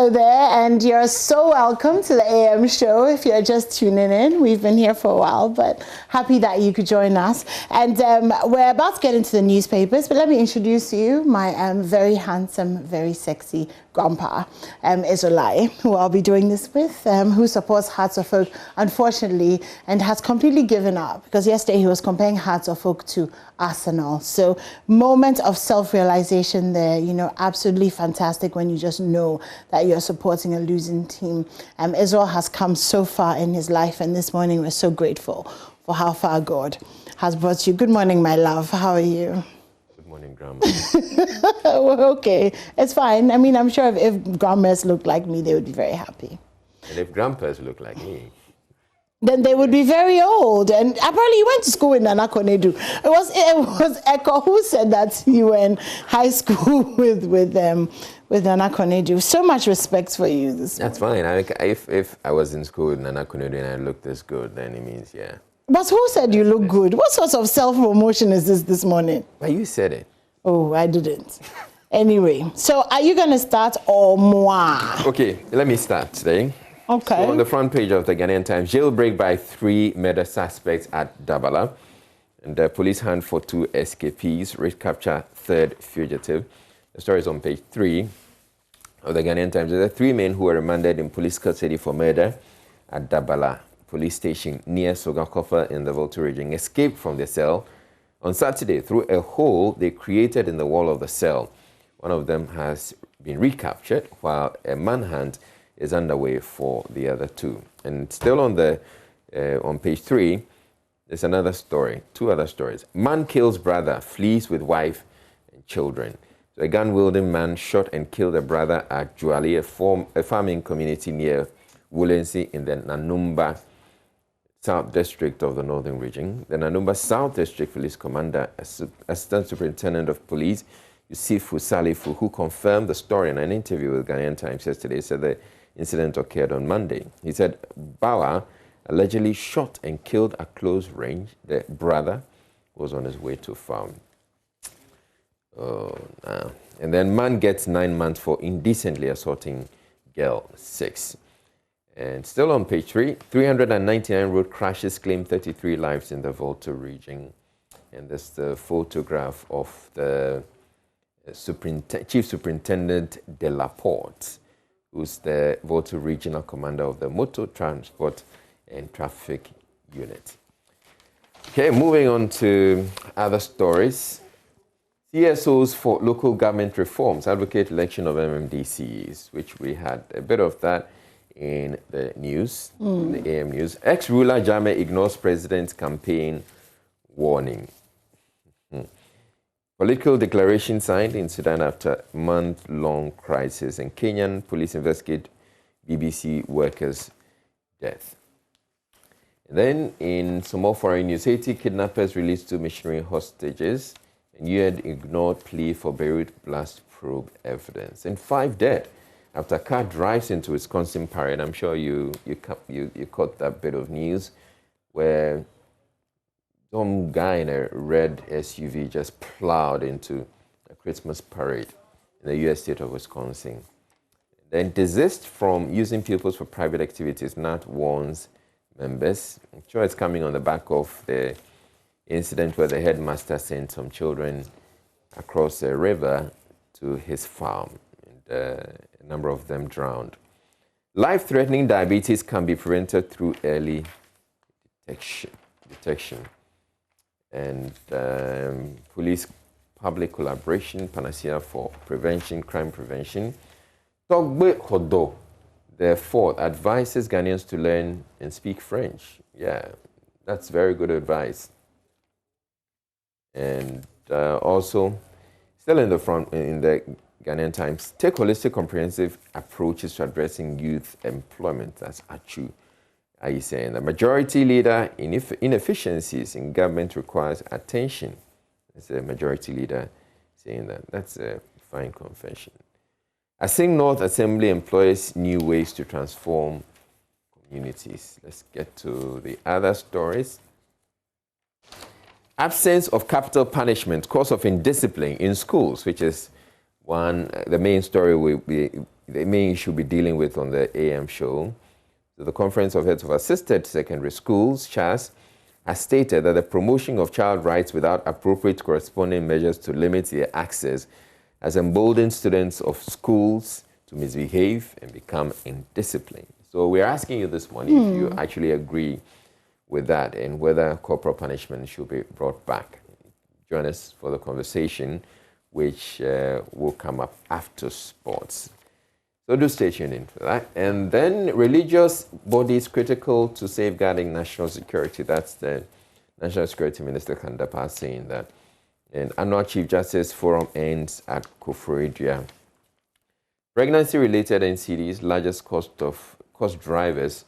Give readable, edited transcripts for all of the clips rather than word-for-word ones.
Hello there, and you're so welcome to the AM show. If you're just tuning in, we've been here for a while, but happy that you could join us. And we're about to get into the newspapers, but let me introduce you my very handsome, very sexy grandpa, Isolai, who I'll be doing this with, who supports Hearts of Oak, unfortunately, and has completely given up, because yesterday he was comparing Hearts of Oak to Arsenal. So moment of self-realization there, you know, absolutely fantastic when you just know that you're supporting a losing team. Israel has come so far in his life, and this morning we're so grateful for how far God has brought you. Good morning, my love. How are you? Good morning, Grandma. Well, okay, it's fine. I mean, I'm sure if grandmas looked like me, they would be very happy. And if grandpas look like me, then they would be very old. And apparently you went to school in Nana Konedu. It was Eko who said that you were in high school with Nana Konedu. So much respect for you this that's morning. fine. If I was in school with Nana Konedu and I looked this good, then it means, yeah. But who said you look good? What sort of self-promotion is this morning? But you said it. Oh, I didn't. Anyway, so are you going to start or moi? Okay, let me start today. Okay. So on the front page of the Ghanaian Times, jailbreak by 3 murder suspects at Dabala. And the police hunt for 2 escapees, recapture 3rd fugitive. The story is on page 3 of the Ghanaian Times. There are 3 men who were remanded in police custody for murder at Dabala police station near Sogakofa in the Volta region, escaped from the cell on Saturday through a hole they created in the wall of the cell. One of them has been recaptured, while a manhunt is underway for the other 2. And still on page 3, there's another story, 2 other stories. Man kills brother, flees with wife and children. So a gun-wielding man shot and killed a brother at Juali, a farming community near Wolensi in the Nanumba South District of the Northern Region. The Nanumba South District Police Commander, Assistant Superintendent of Police, Yusufu Salifu, who confirmed the story in an interview with Ghanaian Times yesterday, said the incident occurred on Monday. He said Bawa allegedly shot and killed at close range the brother who was on his way to farm. Oh, no. And then man gets 9 months for indecently assaulting girl 6. And still on page 3, 399 road crashes claim 33 lives in the Volta region. And there's the photograph of the Chief Superintendent de la Porte, who's the Volta Regional Commander of the Motor Transport and Traffic Unit. Okay, moving on to other stories. CSOs for local government reforms advocate election of MMDCs, which we had a bit of that in the news, in the AM news. Ex-ruler Jame ignores president's campaign warning. Political declaration signed in Sudan after month-long crisis, and Kenyan police investigate BBC workers' death. And then in some more foreign news, Haiti kidnappers released 2 missionary hostages, and UN ignored plea for Beirut blast probe evidence. And 5 dead after a car drives into Wisconsin parade. I'm sure you caught that bit of news where some guy in a red SUV just plowed into a Christmas parade in the U.S. state of Wisconsin. Then desist from using pupils for private activities, NAT warns members. I'm sure it's coming on the back of the incident where the headmaster sent some children across a river to his farm. And, a number of them drowned. Life-threatening diabetes can be prevented through early detection. And police public collaboration, panacea for prevention, crime prevention. Togbe Hodo, the 4th, advises Ghanaians to learn and speak French. Yeah, that's very good advice. And also, still in the Ghanaian Times, take holistic, comprehensive approaches to addressing youth employment. That's Achu. Are you saying the majority leader in inefficiencies in government requires attention? That's the majority leader saying that. That's a fine confession. Asing North Assembly employs new ways to transform communities. Let's get to the other stories. Absence of capital punishment, cause of indiscipline in schools, which is the main story the main issue we'll be dealing with on the AM show. So the Conference of Heads of Assisted Secondary Schools, CHAS, has stated that the promotion of child rights without appropriate corresponding measures to limit their access has emboldened students of schools to misbehave and become indisciplined. So we're asking you this morning if you actually agree with that and whether corporal punishment should be brought back. Join us for the conversation, which will come up after sports. So do stay tuned in for that. And then religious bodies critical to safeguarding national security. That's the National Security Minister Kandapa saying that. And annual Chief Justice Forum ends at Koforidua. Pregnancy-related NCDs, largest cost drivers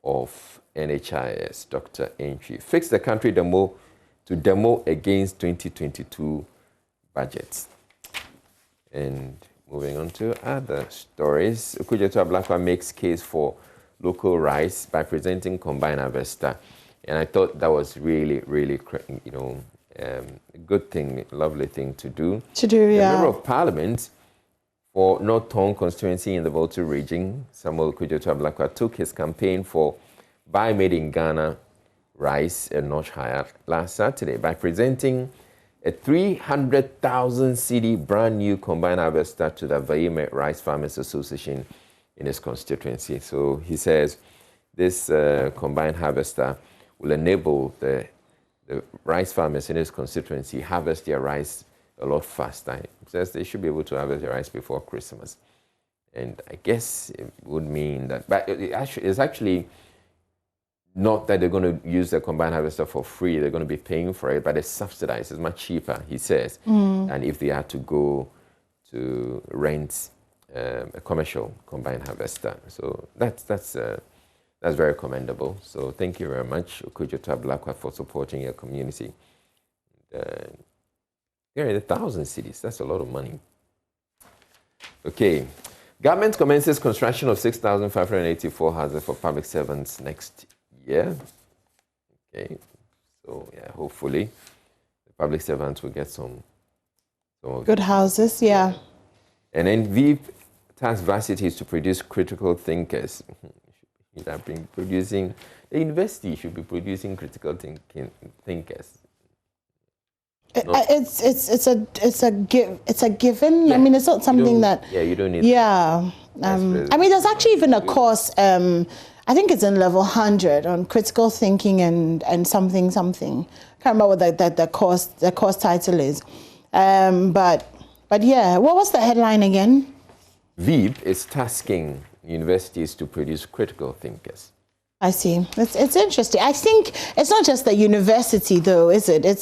of NHIS, Dr. Entry. Fix the country demo against 2022 budgets. And moving on to other stories, Okujeto Ablakwa makes case for local rice by presenting combined harvester. And I thought that was really, really, a good thing, lovely thing to do. Yeah. The Member of Parliament for North Tong constituency in the Volta region, Samuel Okujeto Ablakwa, took his campaign for Buy Made in Ghana rice a notch higher last Saturday by presenting a 300,000 CD brand new combined harvester to the Vaime Rice Farmers Association in his constituency. So he says this combined harvester will enable the rice farmers in his constituency harvest their rice a lot faster. He says they should be able to harvest their rice before Christmas. And I guess it would mean that, but it's actually not that they're going to use the combined harvester for free. They're going to be paying for it, but it's subsidized. It's much cheaper, he says, than if they had to go to rent a commercial combined harvester. So that's very commendable. So thank you very much, Okujeto Ablakwa, for supporting your community. There are 1,000 cities. That's a lot of money. Okay. Government commences construction of 6,584 houses for public servants next year. Okay. So, yeah, hopefully the public servants will get some good houses, yeah. And then VEEP tasks varsities to produce critical thinkers. The university should be producing critical thinkers. It's a given. Yeah. I mean, it's not something that. Yeah, you don't need. Yeah. I mean, there's actually even a course. I think it's in level 100 on critical thinking and something. Can't remember what the course title is. But yeah, what was the headline again? VEEP is tasking universities to produce critical thinkers. I see. It's interesting. I think it's not just the university, though, is it? It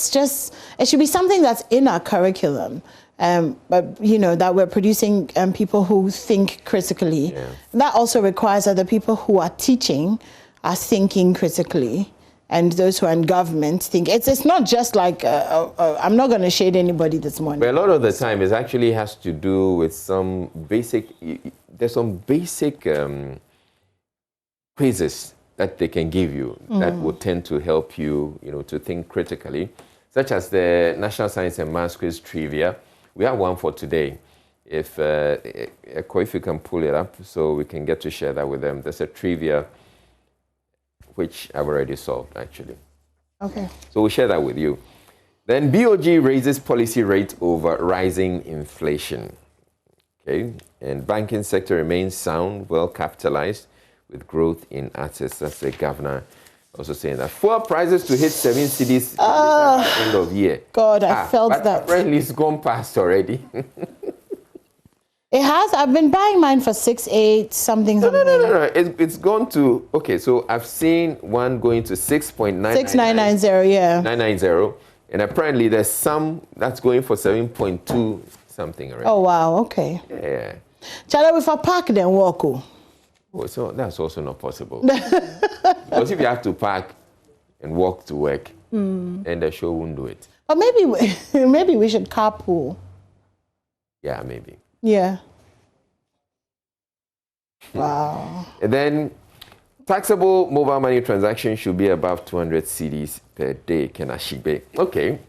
should be something that's in our curriculum. But, that we're producing people who think critically. Yeah. That also requires that the people who are teaching are thinking critically. And those who are in government think. It's not just like, I'm not going to shade anybody this morning. But a lot of the time, it actually has to do with some basic, there's some basic quizzes that they can give you that will tend to help you, to think critically, such as the National Science and Maths Quiz Trivia. We have one for today. If you can pull it up so we can get to share that with them. There's a trivia which I've already solved, actually. Okay. So we'll share that with you. Then BOG raises policy rate over rising inflation. Okay. And banking sector remains sound, well capitalized, with growth in assets. That's the governor also saying that. Fuel prices to hit 7 cities at the end of year. God, I felt that. Apparently it's gone past already. It has. I've been buying mine for 6.8 something. No. It's gone to, okay, so I've seen one going to 6.9. 6990, yeah. 990. And apparently there's some that's going for 7.2 something already. Oh, wow, okay. Yeah. Chala, if I park, then walk. Oh, so that's also not possible. Because if you have to park and walk to work, then the show won't do it. Or maybe we should carpool. Yeah, maybe. Yeah. Wow. And then taxable mobile money transactions should be above 200 cedis per day. Okay.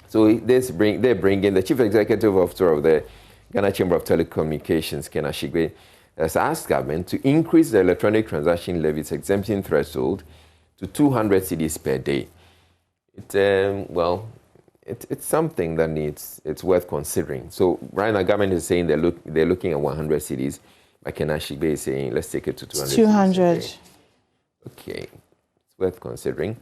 So they bring in the chief executive officer of the Ghana Chamber of Telecommunications, Ken Ashigbe, has asked government to increase the electronic transaction levies exemption threshold to 200 cedis per day. It's something that it's worth considering. So right now, government is saying they're looking at 100 cedis, but Ken Ashigbe is saying let's take it to 200. 200. Okay, it's worth considering.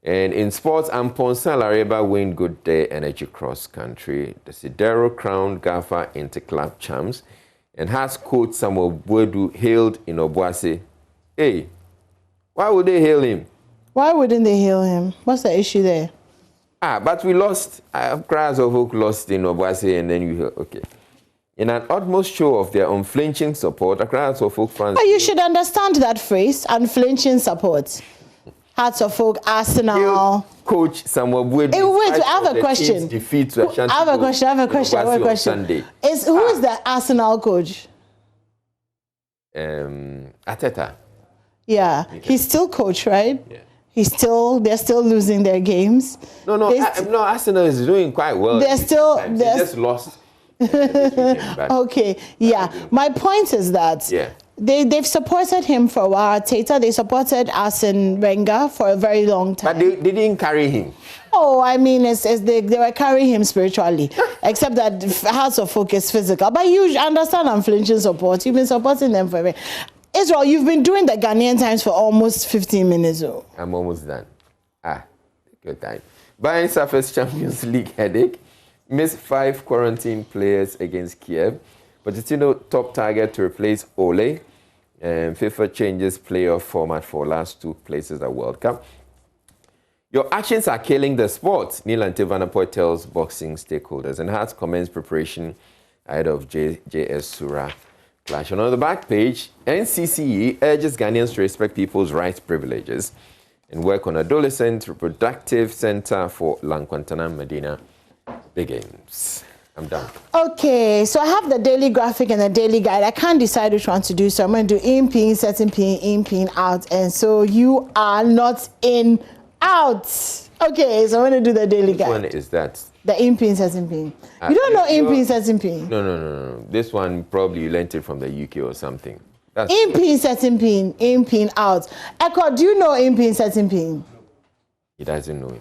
And in sports, Amponsa Lareba win good day energy cross country. The Sidero crowned GAFA Interclub champs and has coach Samuel Bwedu hailed in Obuasi. Hey, why would they hail him? Why wouldn't they hail him? What's the issue there? But we lost. Crowds of folk lost in Obuasi, and then you hear, okay. In an utmost show of their unflinching support, crowds of folk fans. Oh, you should understand that phrase, unflinching support. Hearts of Folk, Arsenal. Coach Samuel Bwedu. Hey, wait, I have a question. Defeat to I have a question. Who is the Arsenal coach? Ateta. Yeah, he's still coach, right? Yeah. They're still losing their games. No, Arsenal is doing quite well. They just lost. Okay, yeah. My point is that they've supported him for a while. Tata, they supported Arsene Wenger for a very long time. But they didn't carry him. Oh, I mean, they were carrying him spiritually, except that Hearts of Folk is physical. But you understand unflinching support. You've been supporting them for a minute. Israel, you've been doing the Ghanaian Times for almost 15 minutes. Oh. I'm almost done. Good time. Bayern suffers Champions League headache. Missed 5 quarantine players against Kiev. Pochettino top target to replace Ole. And FIFA changes playoff format for last 2 places at World Cup. Your actions are killing the sport, Neil Antivanapoy tells boxing stakeholders, and has commenced preparation ahead of JS Sura clash. And on the back page, NCCE urges Ghanaians to respect people's rights privileges and work on adolescent reproductive center for Lankwantana Medina begins. I'm done. Okay, so I have the daily graphic and the daily guide. I can't decide which one to do, so I'm going to do in-pin, in-pin, out. And so you are not in, out. Okay, so I'm going to do the daily guide. Which one is that? The in-pin, in-pin. You don't know in-pin, in-pin? No. This one probably you learned it from the UK or something. In-pin, in-pin, out. Echo, do you know in-pin, in-pin? He doesn't know it.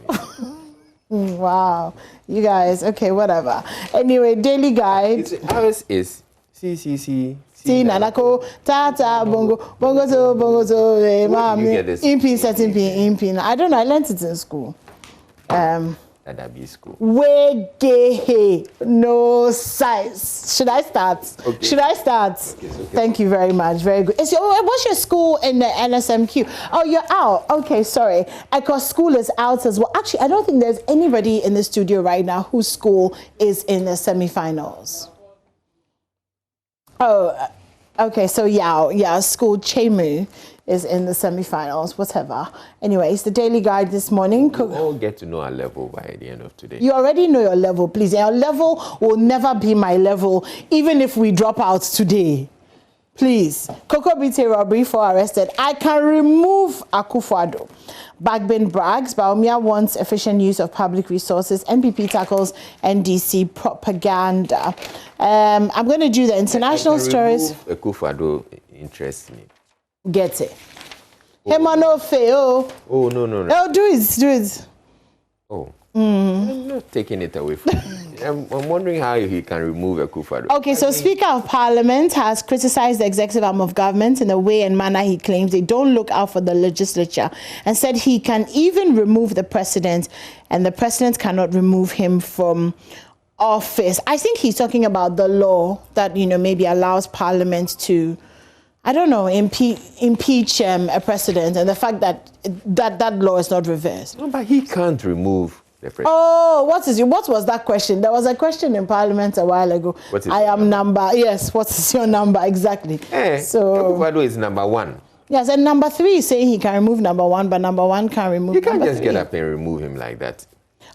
Wow, you guys, okay, whatever. Anyway, daily guide. Ours is C. Nanako, Tata, Bongo so, Mami, in-pin. I don't know, I learned it in school. School. No size. Should I start? Okay. Should I start? Okay. Thank you very much. Very good. What's your school in the NSMQ? Oh, you're out. Okay, sorry. Because school is out as well. Actually, I don't think there's anybody in the studio right now whose school is in the semifinals. Oh, okay. So yeah, school Chemu is in the semifinals, whatever. Anyways, the daily guide this morning. We all get to know our level by the end of today. You already know your level, please. Your level will never be my level, even if we drop out today. Please. Coco BT robbery for arrested. I can remove Akufo-Addo. Bagbin brags. Baumia wants efficient use of public resources. NPP tackles NDC propaganda. I'm going to do the international stories. Akufo-Addo interests me. Get it. Oh, no. No, do it. Oh. I'm not taking it away from you. I'm wondering how he can remove Akufo-Addo. Okay, so Speaker of Parliament has criticized the executive arm of government in a way and manner he claims they don't look out for the legislature, and said he can even remove the president, and the president cannot remove him from office. I think he's talking about the law that, maybe allows Parliament to, I don't know, impeach a president, and the fact that law is not reversed. No, but he can't remove the president. Oh, what was that question? There was a question in Parliament a while ago. What is number? Yes, what is your number exactly? So Akufo-Addo is number 1. Yes, and number 3 is saying he can remove number 1, but number 1 can't remove. You can't just get up and remove him like that.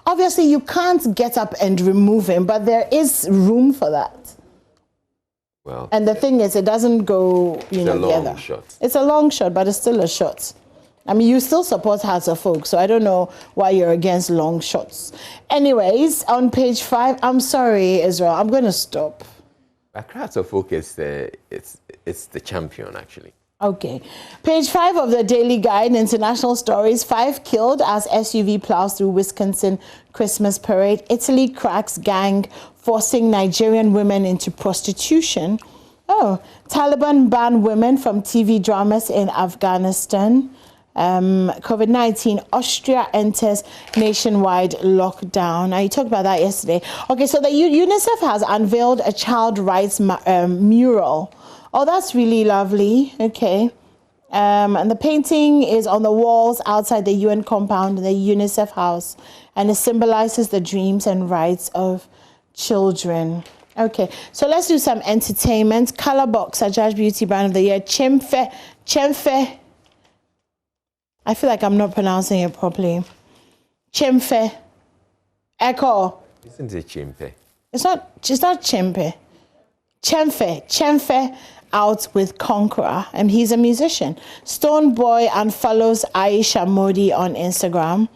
Obviously, you can't get up and remove him, but there is room for that. Well, and the thing is, it doesn't go, together. It's a long shot, but it's still a shot. I mean, you still support Hearts of Folk, so I don't know why you're against long shots. Anyways, on page 5, I'm sorry, Israel, I'm going to stop. Accra to focus, it's the champion, actually. Okay. Page 5 of the Daily Guide, international stories. 5 killed as SUV plows through Wisconsin Christmas parade. Italy cracks gang forcing Nigerian women into prostitution. Oh, Taliban ban women from TV dramas in Afghanistan. COVID-19, Austria enters nationwide lockdown. Now, you talked about that yesterday. Okay, so the UNICEF has unveiled a child rights mural. Oh, that's really lovely. Okay. And the painting is on the walls outside the UN compound in the UNICEF house, and it symbolizes the dreams and rights of children. Okay, so let's do some entertainment. Color Box, Ajaj Beauty Brand of the Year. Chemfe. I feel like I'm not pronouncing it properly. Chemfe. Echo. Isn't it Chimpe? It's not Chempe. Chemfe out with Conqueror, and he's a musician. Stone Boy unfollows Aisha Modi on Instagram.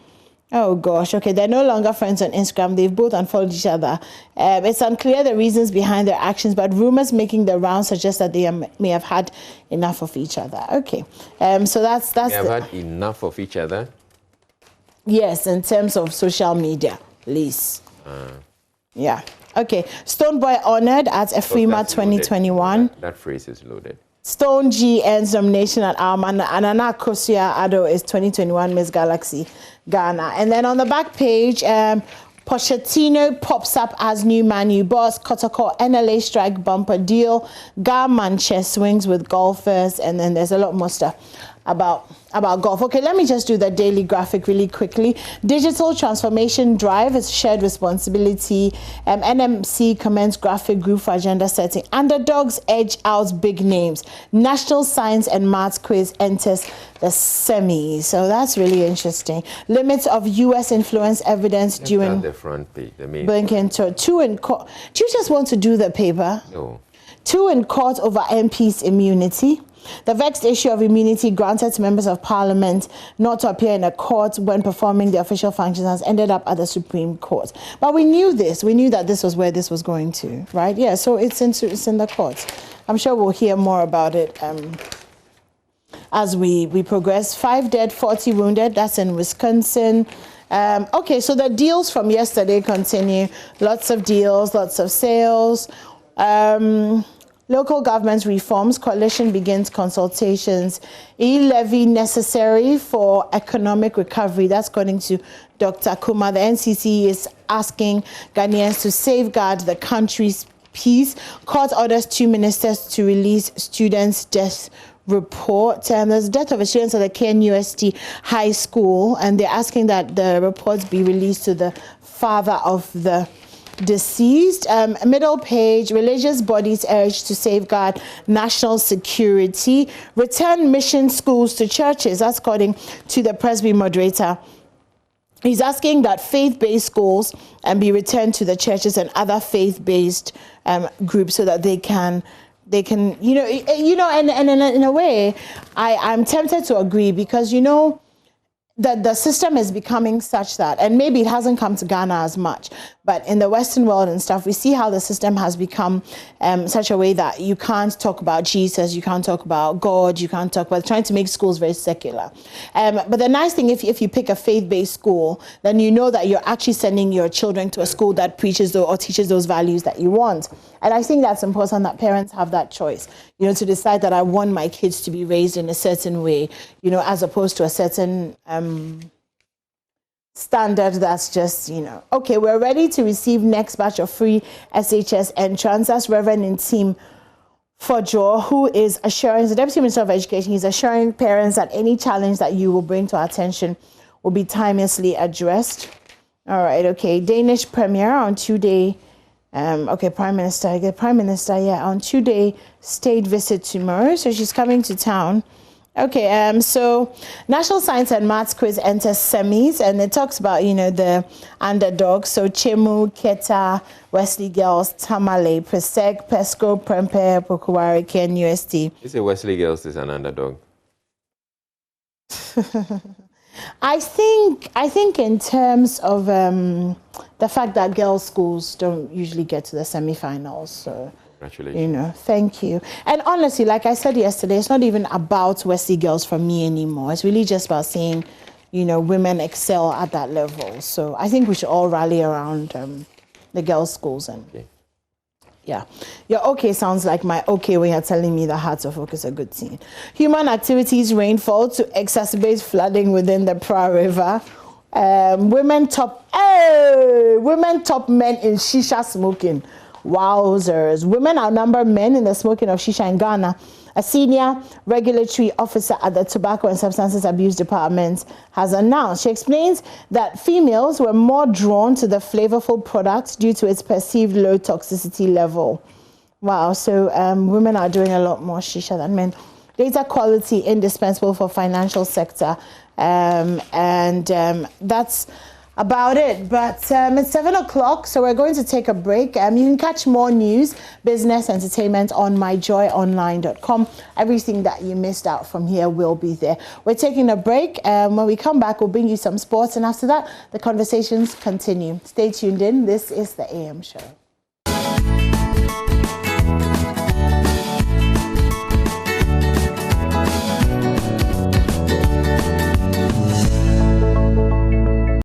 Oh gosh, okay, they're no longer friends on Instagram. They've both unfollowed each other. It's unclear the reasons behind their actions, but rumors making the rounds suggest that they may have had enough of each other. Okay, so that's. They have had enough of each other. Yes, in terms of social media, please. Yeah. Okay. Stone Boy honored at EFRIMA 2021. That phrase is loaded. Stone G ends nomination at Alman. Anana Kosia Ado is 2021 Miss Galaxy Ghana. And then on the back page, Pochettino pops up as new Man U boss. Kotoko NLA strike bumper deal. Garmanche swings with golfers. And then there's a lot more stuff about golf. Okay, let me just do the daily graphic really quickly. Digital transformation drive is shared responsibility. NMC commends graphic group for agenda setting. Underdogs edge out big names. National Science and Maths quiz enters the semis. So that's really interesting. Limits of U.S. influence evidence during the front page. The main Blinken tour. 2 in court. Do you just want to do the paper? No. 2 in court over MP's immunity. The vexed issue of immunity granted to members of parliament not to appear in a court when performing the official functions has ended up at the Supreme Court. But we knew this. We knew that this was where this was going to, right? Yeah, so it's in the courts. I'm sure we'll hear more about it as we progress. 5 dead, 40 wounded. That's in Wisconsin. Okay, so the deals from yesterday continue. Lots of deals, lots of sales. Local government reforms, coalition begins consultations. E-levy necessary for economic recovery. That's according to Dr. Kuma. The NCC is asking Ghanaians to safeguard the country's peace. Court orders 2 ministers to release students' death report. There's the death of a student at the KNUST High School, and they're asking that the reports be released to the father of the deceased. Middle page, religious bodies urged to safeguard national security. Return mission schools to churches. That's according to the Presby moderator. He's asking that faith-based schools be returned to the churches and other faith-based groups so that they can and in a way, I'm tempted to agree because that the system is becoming such that, and maybe it hasn't come to Ghana as much, but in the Western world and stuff, we see how the system has become such a way that you can't talk about Jesus, you can't talk about God, you can't talk about trying to make schools very secular. But the nice thing, if you pick a faith-based school, then you know that you're actually sending your children to a school that preaches or teaches those values that you want. And I think that's important that parents have that choice, to decide that I want my kids to be raised in a certain way, as opposed to a certain standard that's just, okay, we're ready to receive next batch of free SHS entrants. That's Reverend Ntim Fojo, who is assuring, the Deputy Minister of Education, he's assuring parents that any challenge that you will bring to our attention will be timelessly addressed. All right, okay, Danish Premier on 2-day, Prime Minister, on 2-day state visit tomorrow. So she's coming to town. Okay, so National Science and Maths quiz enters semis, and it talks about, the underdogs. So Chemu, Keta, Wesley Girls, Tamale, Presec, Pesco, Prempe, Pokuwari, KNUST. You say Wesley Girls is an underdog? I think in terms of the fact that girls' schools don't usually get to the semifinals, so Congratulations. You know, thank you. And honestly, like I said yesterday, it's not even about Wesley girls for me anymore. It's really just about seeing, you know, women excel at that level. So I think we should all rally around the girls' schools. And yeah, your okay sounds like my okay when you're telling me that Hearts of Oak is a good team. Human activities rainfall to exacerbate flooding within the Pra River. Women top men in shisha smoking. Wowzers. Women outnumber men in the smoking of shisha in Ghana. A senior regulatory officer at the Tobacco and Substances Abuse Department has announced. She explains that females were more drawn to the flavorful product due to its perceived low toxicity level. Wow, so women are doing a lot more shisha than men. Data quality indispensable for financial sector. That's about it. But it's 7 o'clock, so we're going to take a break. You can catch more news, business, entertainment on myjoyonline.com. Everything that you missed out from here will be there. We're taking a break. When we come back, we'll bring you some sports. And after that, the conversations continue. Stay tuned in. This is the AM Show.